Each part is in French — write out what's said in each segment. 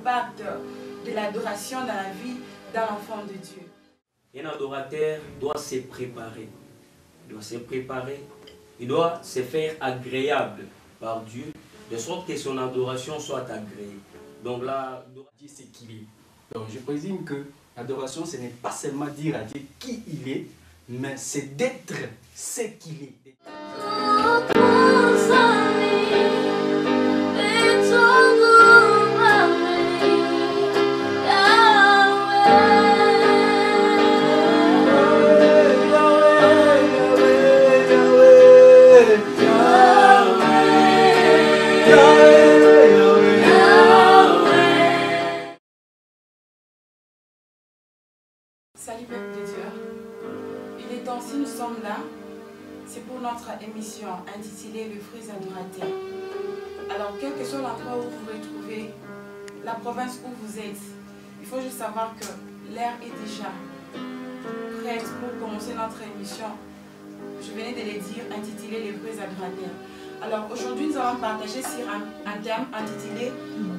l'impact de l'adoration dans la vie d'un enfant de Dieu? Un adorateur doit se préparer. Il doit se préparer. Il doit se faire agréable par Dieu, de sorte que son adoration soit agréée. Donc là, Dieu c'est qui il est. Donc je présume que l'adoration, ce n'est pas seulement dire à Dieu qui il est, mais c'est d'être ce qu'il est. Salut peuple de Dieu, il est temps si nous sommes là, c'est pour notre émission intitulée Le fruit adorateur. Alors quel que soit l'endroit où vous vous retrouvez, la province où vous êtes, il faut juste savoir que l'air est déjà prête pour commencer notre émission. Je venais de le dire, intitulée Le fruit adorateur. Alors aujourd'hui nous allons partager sur un thème intitulé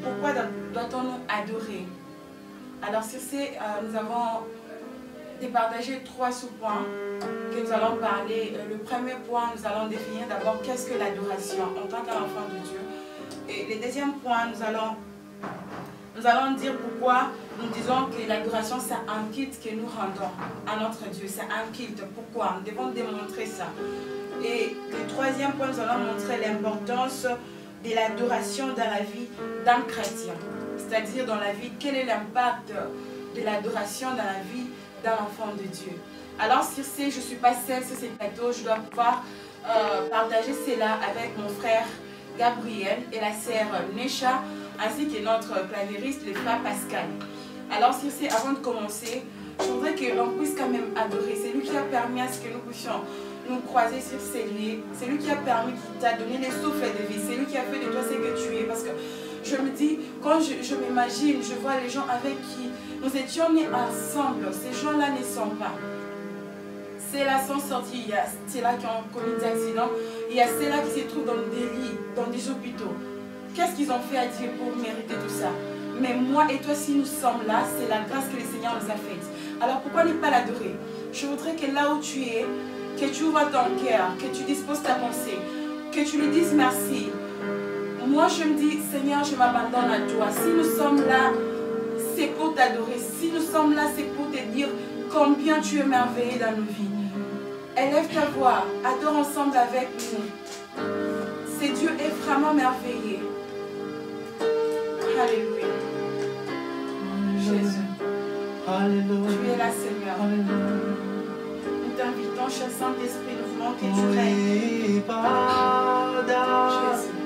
Pourquoi doit-on nous adorer? Alors sur ce, nous avons départager 3 sous-points que nous allons parler. Le premier point, nous allons définir d'abord qu'est-ce que l'adoration en tant qu'enfant de Dieu. Et le deuxième point, nous allons dire pourquoi nous disons que l'adoration c'est un culte que nous rendons à notre Dieu. C'est un culte. Pourquoi? Nous devons démontrer ça. Et le troisième point, nous allons montrer l'importance de l'adoration dans la vie d'un chrétien. C'est-à-dire dans la vie, quel est l'impact de l'adoration dans la vie d'un enfant de Dieu. Alors sur ce, je ne suis pas seule sur ce plateau, je dois pouvoir partager cela avec mon frère Gabriel et la sœur Nesha, ainsi que notre clavieriste, le frère Pascal. Alors sur ce, avant de commencer, je voudrais que l'on puisse quand même adorer. C'est lui qui a permis à ce que nous puissions nous croiser sur ces lieux. C'est lui qui a permis, qui t'a donné les souffles de vie. C'est lui qui a fait de toi ce que tu es. Parce que je me dis, quand je m'imagine, je vois les gens avec qui nous étions nés ensemble. Ces gens-là ne sont pas. Ceux-là sont sortis. Il y a ceux-là qui ont commis des accidents. Il y a ceux-là qui se trouvent dans des lits, dans des hôpitaux. Qu'est-ce qu'ils ont fait à Dieu pour mériter tout ça? Mais moi et toi, si nous sommes là, c'est la grâce que le Seigneur nous a faite. Alors pourquoi ne pas l'adorer? Je voudrais que là où tu es, que tu ouvres ton cœur, que tu disposes ta pensée, que tu lui dises merci. Moi, je me dis, Seigneur, je m'abandonne à toi. Si nous sommes là, c'est pour t'adorer. Si nous sommes là, c'est pour te dire combien tu es merveilleux dans nos vies. Élève ta voix, adore ensemble avec nous. C'est Dieu est vraiment merveilleux. Alléluia. Jésus. Alléluia. Tu es là, Seigneur. Alléluia. Nous t'invitons, cher Saint-Esprit, nous voulons que tu règnes. Jésus.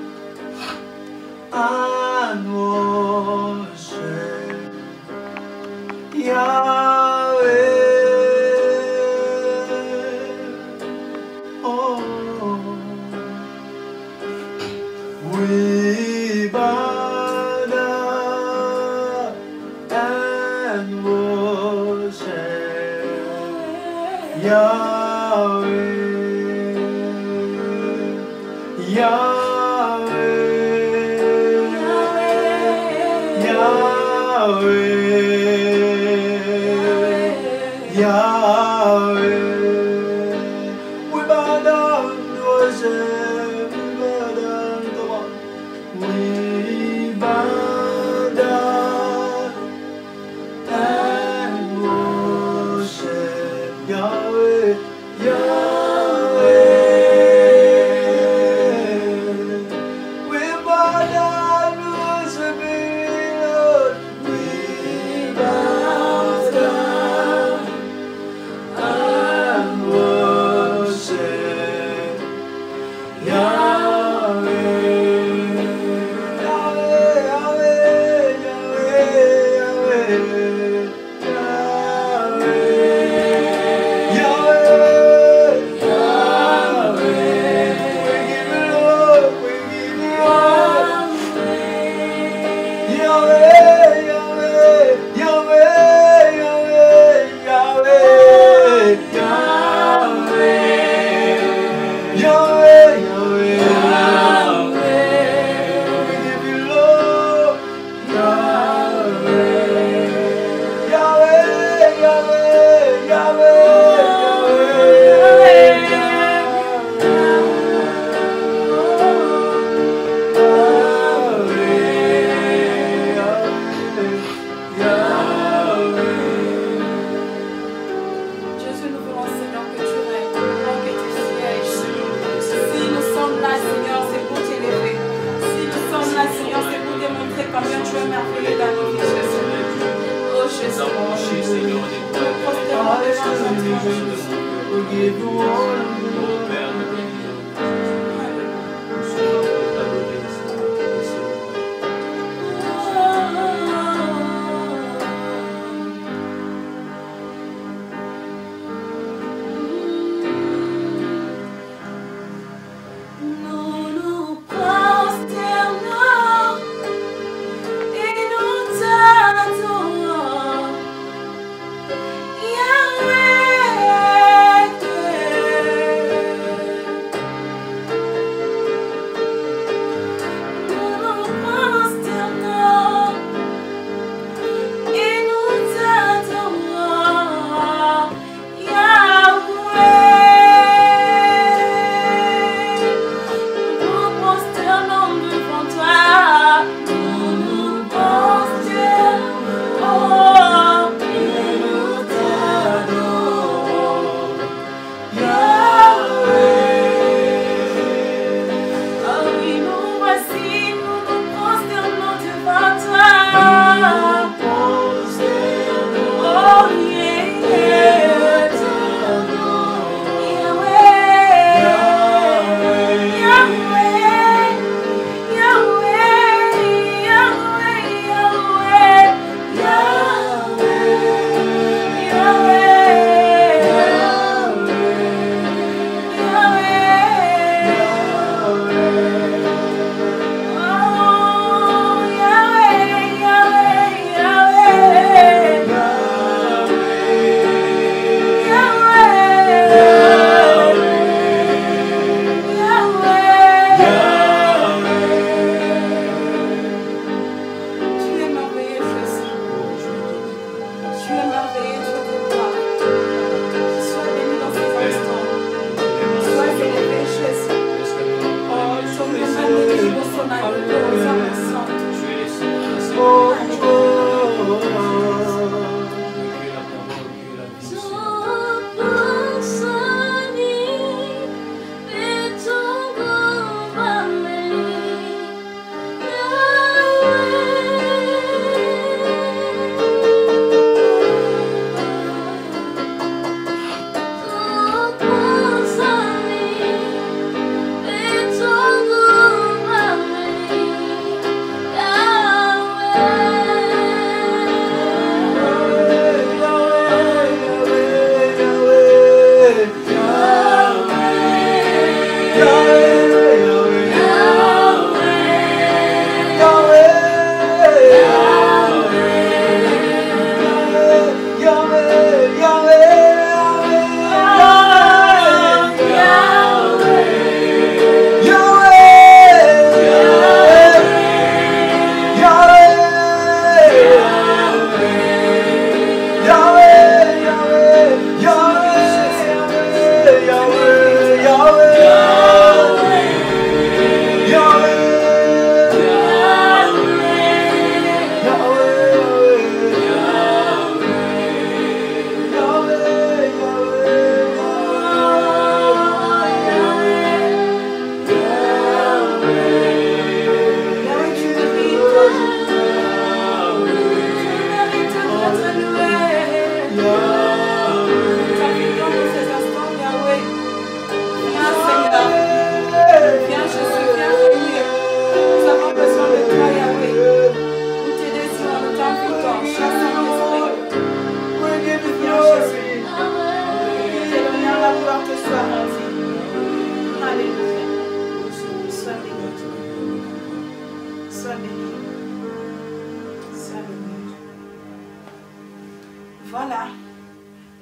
Voilà,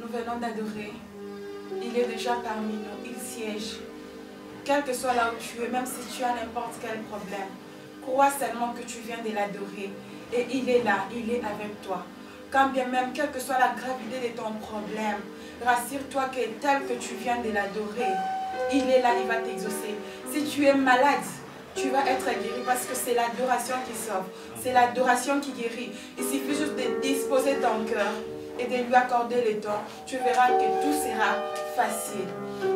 nous venons d'adorer. Il est déjà parmi nous, il siège. Quel que soit là où tu es, même si tu as n'importe quel problème, crois seulement que tu viens de l'adorer. Et il est là, il est avec toi. Quand bien même, quelle que soit la gravité de ton problème, rassure-toi que tel que tu viens de l'adorer, il est là, il va t'exaucer. Si tu es malade, tu vas être guéri parce que c'est l'adoration qui sauve. C'est l'adoration qui guérit. Il suffit juste de disposer ton cœur et de lui accorder le temps. Tu verras que tout sera facile.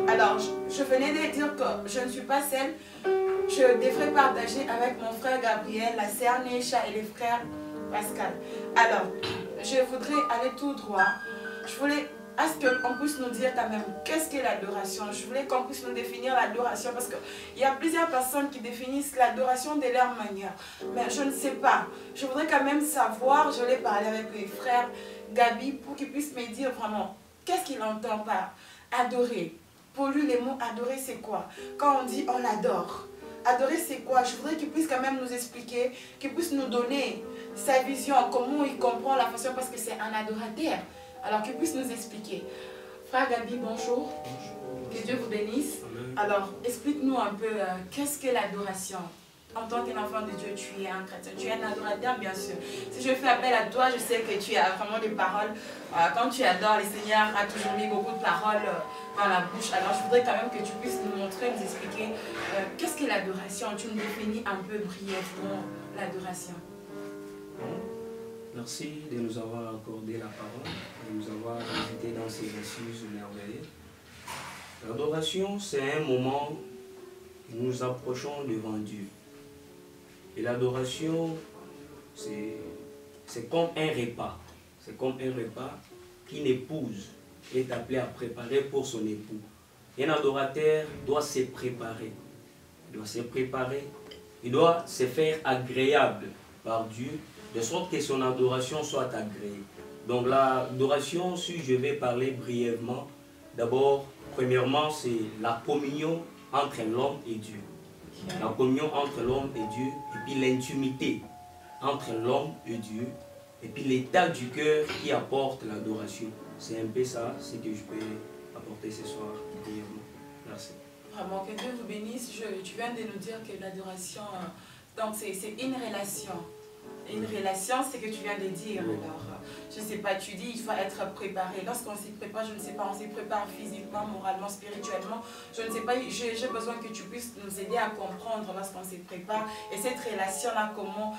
Alors, je venais de dire que je ne suis pas seule. Je devrais partager avec mon frère Gabriel, la sœur Neisha et les frères Pascal. Alors, je voudrais aller tout droit. Je voulais à ce qu'on puisse nous dire quand même qu'est-ce qu'est l'adoration. Je voulais qu'on puisse nous définir l'adoration parce qu'il y a plusieurs personnes qui définissent l'adoration de leur manière. Mais je ne sais pas. Je voudrais quand même savoir, je l'ai parlé avec les frères Gabi pour qu'ils puissent me dire vraiment qu'est-ce qu'il entend par adorer. Pour lui, les mots adorer, c'est quoi? Quand on dit on l'adore, adorer, c'est quoi? Je voudrais qu'il puisse quand même nous expliquer, qu'il puisse nous donner sa vision, comment il comprend la façon, parce que c'est un adorateur. Alors qu'il puisse nous expliquer. Frère Gabi, bonjour. Bonjour. Que Dieu vous bénisse. Amen. Alors, explique-nous un peu qu'est-ce que l'adoration. En tant qu'enfant de Dieu, tu es un chrétien, tu es un adorateur, bien sûr. Si je fais appel à toi, je sais que tu as vraiment des paroles. Quand tu adores, le Seigneur a toujours mis beaucoup de paroles dans la bouche. Alors, je voudrais quand même que tu puisses nous montrer, nous expliquer qu'est-ce que l'adoration. Tu nous définis un peu brièvement l'adoration. Merci de nous avoir accordé la parole, de nous avoir invités dans ces récits merveilleux. L'adoration, c'est un moment où nous nous approchons devant Dieu. Et l'adoration, c'est comme un repas. C'est comme un repas qu'une épouse est appelée à préparer pour son époux. Un adorateur doit se préparer. Il doit se préparer. Il doit se faire agréable par Dieu, de sorte que son adoration soit agréée. Donc l'adoration, si je vais parler brièvement, d'abord, premièrement, c'est la communion entre l'homme et Dieu. La communion entre l'homme et Dieu, et puis l'intimité entre l'homme et Dieu, et puis l'état du cœur qui apporte l'adoration. C'est un peu ça, ce que je peux apporter ce soir, brièvement. Merci. Vraiment, que Dieu vous bénisse. Tu viens de nous dire que l'adoration, donc c'est une relation. Une relation, c'est que tu viens de dire. Alors, je ne sais pas, tu dis il faut être préparé. Lorsqu'on s'y prépare, je ne sais pas, on s'y prépare physiquement, moralement, spirituellement. Je ne sais pas, j'ai besoin que tu puisses nous aider à comprendre lorsqu'on s'y prépare. Et cette relation-là, comment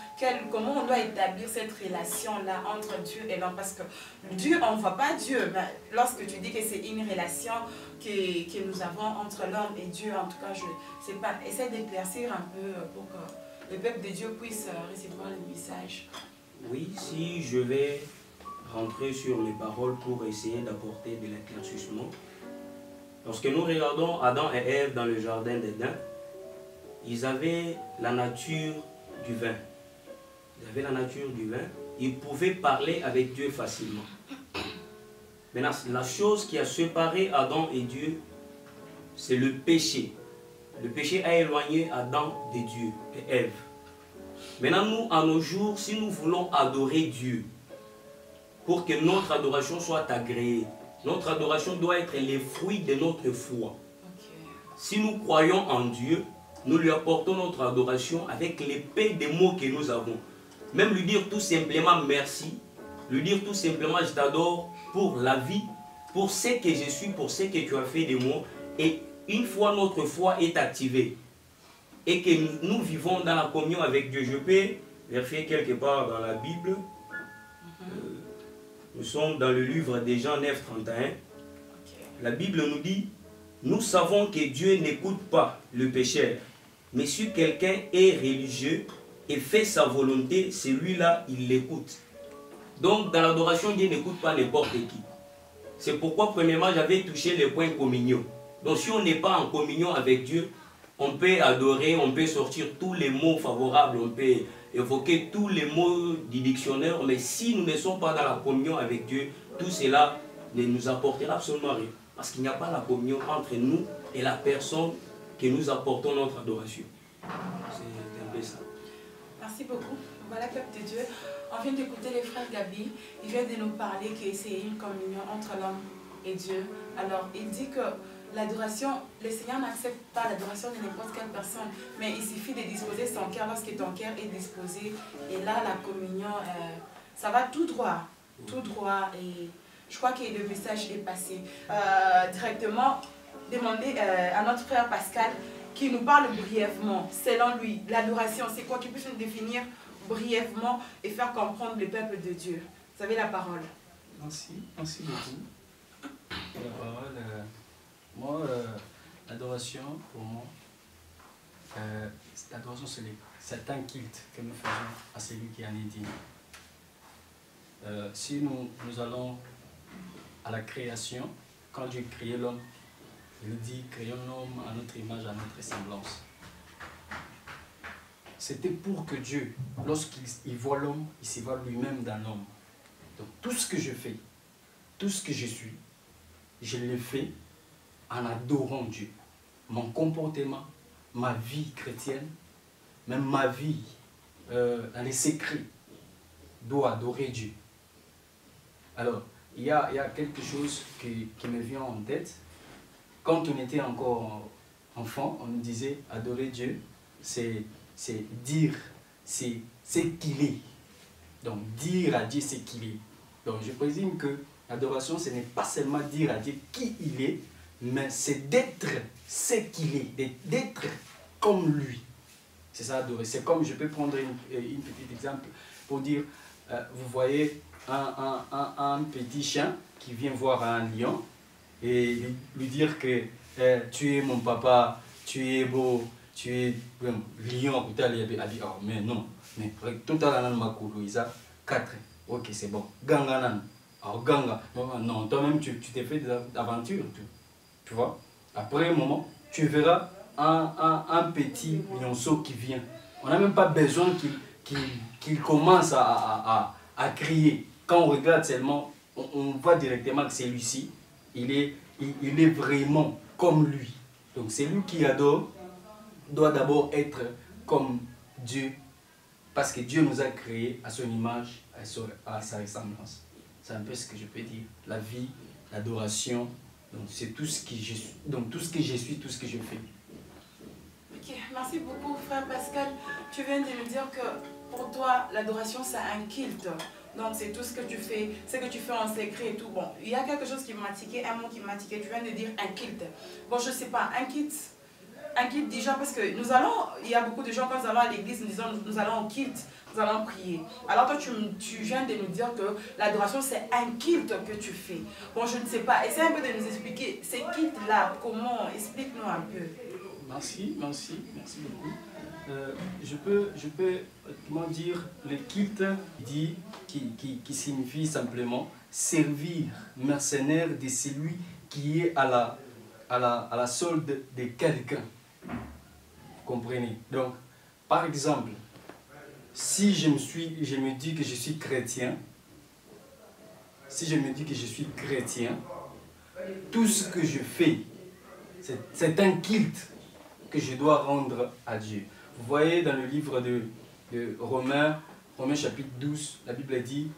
on doit établir cette relation-là entre Dieu et l'homme. Parce que Dieu, on ne voit pas Dieu. Mais lorsque tu dis que c'est une relation que nous avons entre l'homme et Dieu, en tout cas, je ne sais pas. Essaie d'éclaircir un peu pour que le peuple de Dieu puisse recevoir le message. Oui, si je vais rentrer sur mes paroles pour essayer d'apporter de l'éclaircissement. Lorsque nous regardons Adam et Ève dans le jardin d'Éden, ils avaient la nature du vin. Ils avaient la nature du vin. Ils pouvaient parler avec Dieu facilement. Maintenant, la chose qui a séparé Adam et Dieu, c'est le péché. Le péché a éloigné Adam de Dieu et Ève. Maintenant, nous, à nos jours, si nous voulons adorer Dieu, pour que notre adoration soit agréée, notre adoration doit être les fruits de notre foi. Si nous croyons en Dieu, nous lui apportons notre adoration avec l'épée des mots que nous avons. Même lui dire tout simplement merci, lui dire tout simplement je t'adore pour la vie, pour ce que je suis, pour ce que tu as fait de moi. Et une fois notre foi est activée et que nous vivons dans la communion avec Dieu, je peux vérifier quelque part dans la Bible. Nous sommes dans le livre des Jean 9, 31. La Bible nous dit, nous savons que Dieu n'écoute pas le pécheur, mais si quelqu'un est religieux et fait sa volonté, celui-là, il l'écoute. Donc, dans l'adoration, Dieu n'écoute pas n'importe qui. C'est pourquoi, premièrement, j'avais touché le point communion. Donc, si on n'est pas en communion avec Dieu, on peut adorer, on peut sortir tous les mots favorables, on peut évoquer tous les mots du dictionnaire, mais si nous ne sommes pas dans la communion avec Dieu, tout cela ne nous apportera absolument rien. Parce qu'il n'y a pas la communion entre nous et la personne que nous apportons notre adoration. C'est un peu ça. Merci beaucoup. Voilà, peuple de Dieu. On vient d'écouter les frères Gabi. Il vient de nous parler que c'est une communion entre l'homme et Dieu. Alors, il dit que l'adoration, le Seigneur n'accepte pas l'adoration de n'importe quelle personne, mais il suffit de disposer son cœur lorsque ton cœur est disposé. Et là, la communion, ça va tout droit. Tout droit. Et je crois que le message est passé. Directement, demander à notre frère Pascal qui nous parle brièvement, selon lui, l'adoration, c'est quoi, qu'il puisse nous définir brièvement et faire comprendre le peuple de Dieu. Vous avez la parole. Merci beaucoup pour la parole. Moi, l'adoration, pour moi, l'adoration, c'est un culte que nous faisons à celui qui en est digne. Si nous allons à la création, quand Dieu créait l'homme, il dit créons l'homme à notre image, à notre semblance. C'était pour que Dieu, lorsqu'il voit l'homme, il se voit lui-même dans l'homme. Donc tout ce que je fais, tout ce que je suis, je le fais en adorant Dieu. Mon comportement, ma vie chrétienne, même ma vie dans les secrets, doit adorer Dieu. Alors, il y a quelque chose qui me vient en tête. Quand on était encore enfant, on nous disait adorer Dieu, c'est dire c'est ce qu'il est. Donc, dire à Dieu ce qu'il est. Donc, je présume que l'adoration, ce n'est pas seulement dire à Dieu qui il est, mais c'est d'être ce qu'il est, d'être comme lui. C'est ça, adorer. C'est comme, je peux prendre une petite exemple pour dire, vous voyez un petit chien qui vient voir un lion et lui dire que tu es mon papa, tu es beau, tu es lion, mais non, mais tout à l'heure, Makulouisa, 4, ok, c'est bon. Ganganan, alors Ganga, non, toi-même tu t'es fait des aventures, tu vois. Après un moment, tu verras un petit lionceau qui vient. On n'a même pas besoin qu'il commence à crier. Quand on regarde seulement, on voit directement que celui-ci, il est vraiment comme lui. Donc celui qui adore doit d'abord être comme Dieu, parce que Dieu nous a créés à son image, à sa ressemblance. C'est un peu ce que je peux dire. La vie, l'adoration, donc c'est tout ce que je suis, donc tout ce que je suis, tout ce que je fais. Ok, merci beaucoup frère Pascal. Tu viens de nous dire que pour toi, l'adoration c'est un culte. Donc c'est tout ce que tu fais en secret et tout. Bon, il y a quelque chose qui m'a tiqué, un mot qui m'a tiqué. Tu viens de dire un culte. Bon, je sais pas, un culte déjà parce que il y a beaucoup de gens quand nous allons à l'église, nous allons au culte, nous allons prier. Alors toi tu viens de nous dire que l'adoration c'est un culte que tu fais. Bon, je ne sais pas, essaie un peu de nous expliquer ces cultes-là, comment, explique-nous un peu. Merci beaucoup. Je peux comment dire, le culte qui signifie simplement servir mercenaire de celui qui est à la solde de quelqu'un. Vous comprenez? Donc, par exemple, si je me dis que je suis chrétien, tout ce que je fais, c'est un culte que je dois rendre à Dieu. Vous voyez dans le livre de Romains chapitre 12, la Bible dit,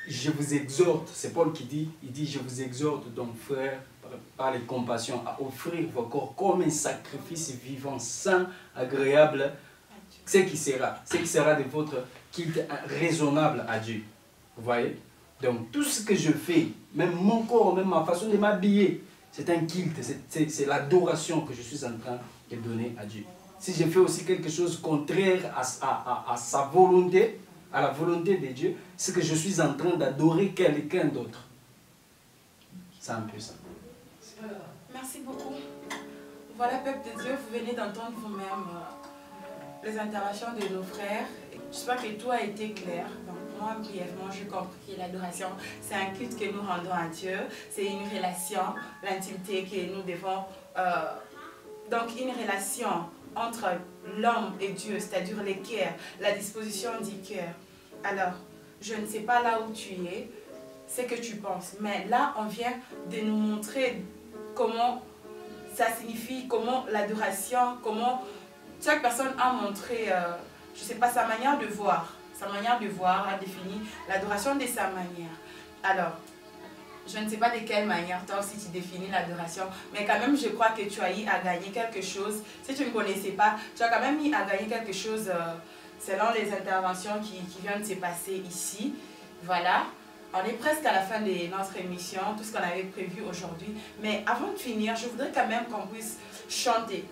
je vous exhorte, c'est Paul qui dit, il dit, je vous exhorte donc frères, par les compassions, à offrir vos corps comme un sacrifice vivant, saint, agréable, ce qui sera de votre culte raisonnable à Dieu. Vous voyez? Donc tout ce que je fais, même mon corps, même ma façon de m'habiller, c'est un culte, c'est l'adoration que je suis en train de donner à Dieu. Si je fais aussi quelque chose contraire à sa volonté, à la volonté de Dieu, c'est que je suis en train d'adorer quelqu'un d'autre. C'est un peu ça. Merci beaucoup. Voilà, peuple de Dieu, vous venez d'entendre vous-même les interventions de nos frères. J'espère que tout a été clair. Donc, moi, brièvement, j'ai compris que l'adoration, c'est un culte que nous rendons à Dieu. C'est une relation, l'intimité que nous devons... donc, une relation entre l'homme et Dieu, c'est-à-dire le cœur, la disposition du cœur. Alors, je ne sais pas là où tu es, ce que tu penses, mais là, on vient de nous montrer comment ça signifie, comment l'adoration, comment chaque personne a montré, je ne sais pas, sa manière de voir. Sa manière de voir a défini l'adoration de sa manière. Alors, je ne sais pas de quelle manière toi aussi tu définis l'adoration, mais quand même je crois que tu as eu à gagner quelque chose. Si tu ne connaissais pas, tu as quand même eu à gagner quelque chose selon les interventions qui viennent de se passer ici. Voilà, on est presque à la fin de notre émission, tout ce qu'on avait prévu aujourd'hui. Mais avant de finir, je voudrais quand même qu'on puisse chanter,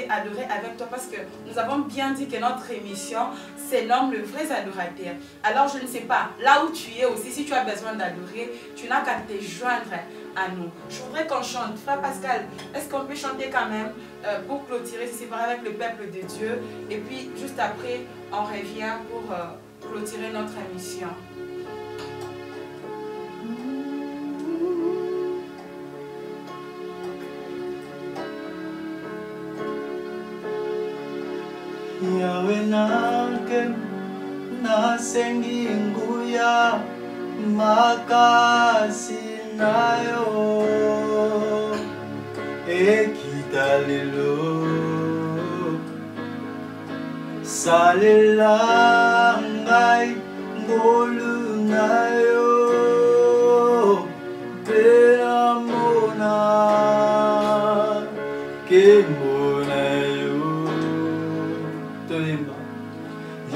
adorer avec toi, parce que nous avons bien dit que notre émission c'est l'homme, le vrai adorateur. Alors je ne sais pas, là où tu es aussi, si tu as besoin d'adorer, tu n'as qu'à te joindre à nous. Je voudrais qu'on chante. Frère Pascal, est-ce qu'on peut chanter quand même pour clôturer, se séparer avec le peuple de Dieu? Et puis juste après, on revient pour clôturer notre émission. Yawe nake nasengi nguya makasi nayo ekitalelo salela ngai ngolu nayo peamona kemona yo toimba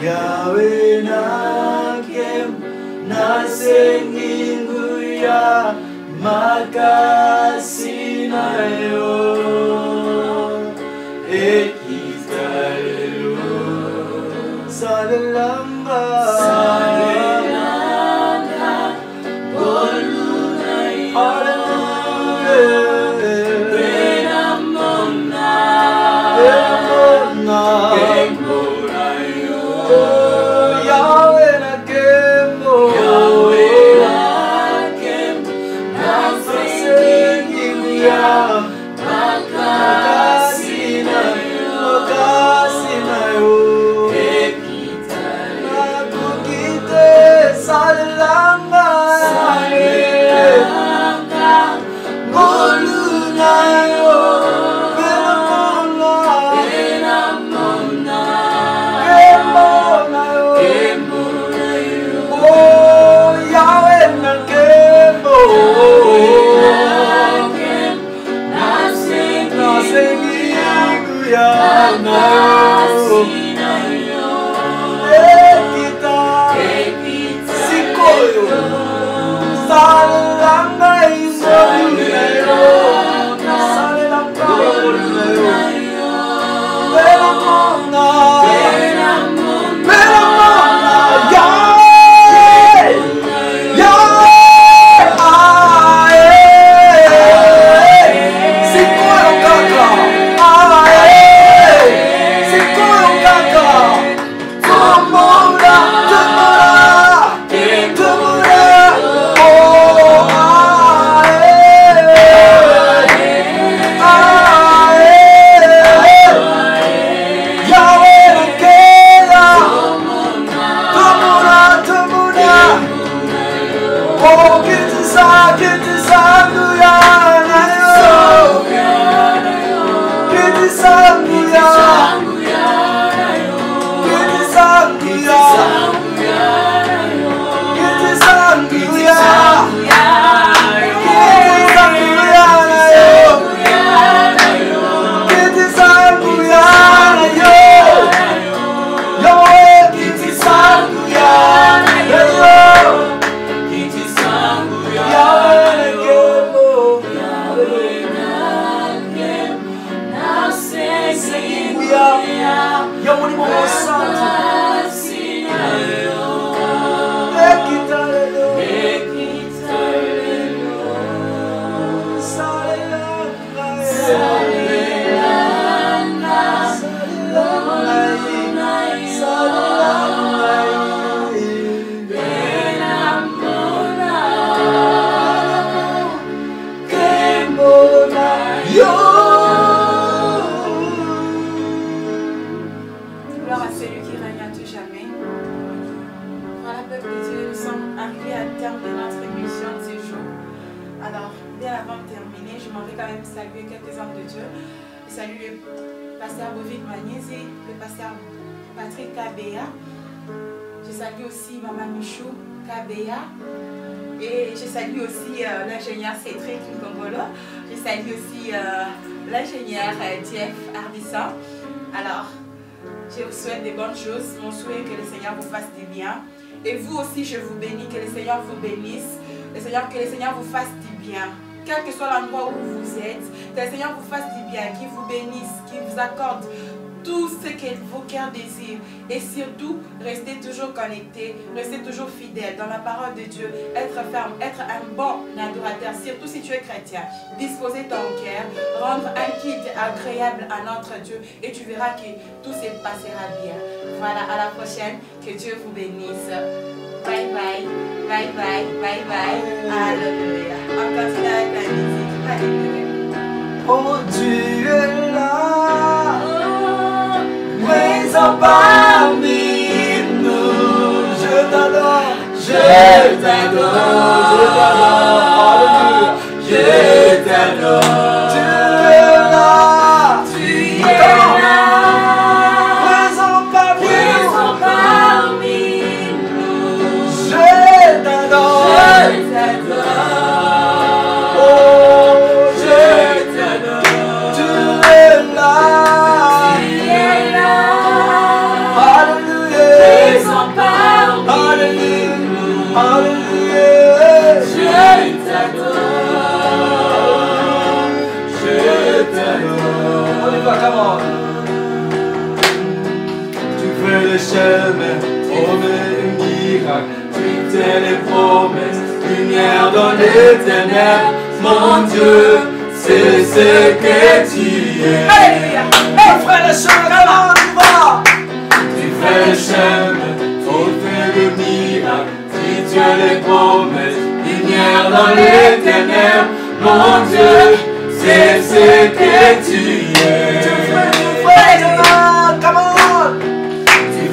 Yawe nakem nasengi nguya makasi nayo ekitalelo salelanga Et je salue aussi l'ingénieur Cédric Nkongolo. Je salue aussi l'ingénieur Jeff Ardisson. Alors, je vous souhaite des bonnes choses. Mon souhait est que le Seigneur vous fasse du bien. Et vous aussi, je vous bénis. Que le Seigneur vous bénisse. Que le Seigneur vous fasse du bien. Quel que soit l'endroit où vous êtes, que le Seigneur vous fasse du bien, qu'il vous bénisse, qu'il vous accorde tout ce que vos cœurs désirent. Et surtout, restez toujours connectés, restez toujours fidèles dans la parole de Dieu. Être ferme, être un bon adorateur, surtout si tu es chrétien. Disposer ton cœur, rendre un culte agréable à notre Dieu. Et tu verras que tout se passera bien. Voilà, à la prochaine. Que Dieu vous bénisse. Bye bye, bye bye, bye bye. Alléluia. On continue avec la musique. Alléluia. Oh, tu es là. Ways are by. Les promesses, lumière dans les ténèbres, mon Dieu, c'est ce que tu es. Alléluia. Tu ferais le chemin, tu fais le chemin, tu fais le miracle, tu as les promesses, lumière dans les ténèbres, mon Dieu, c'est ce que tu es. Tu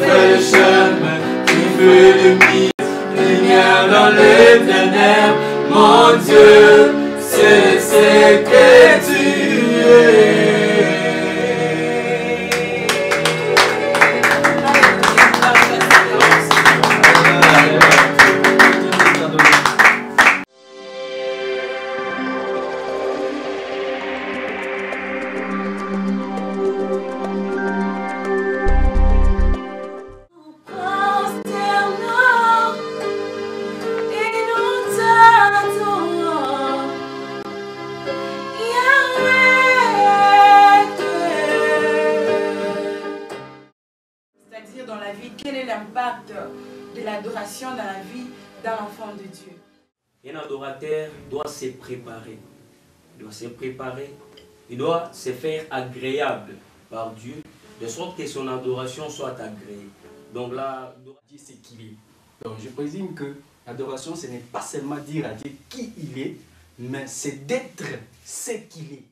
fais le chemin, tu fais le miracle. Lumière dans les ténèbres, mon Dieu, c'est ce que tu es. Dans la vie, quel est l'impact de l'adoration dans la vie d'un enfant de Dieu? Un adorateur doit se préparer. Il doit se préparer. Il doit se faire agréable par Dieu, de sorte que son adoration soit agréée. Donc là, Dieu c'est qui il est. Donc je présume que l'adoration, ce n'est pas seulement dire à Dieu qui il est, mais c'est d'être ce qu'il est.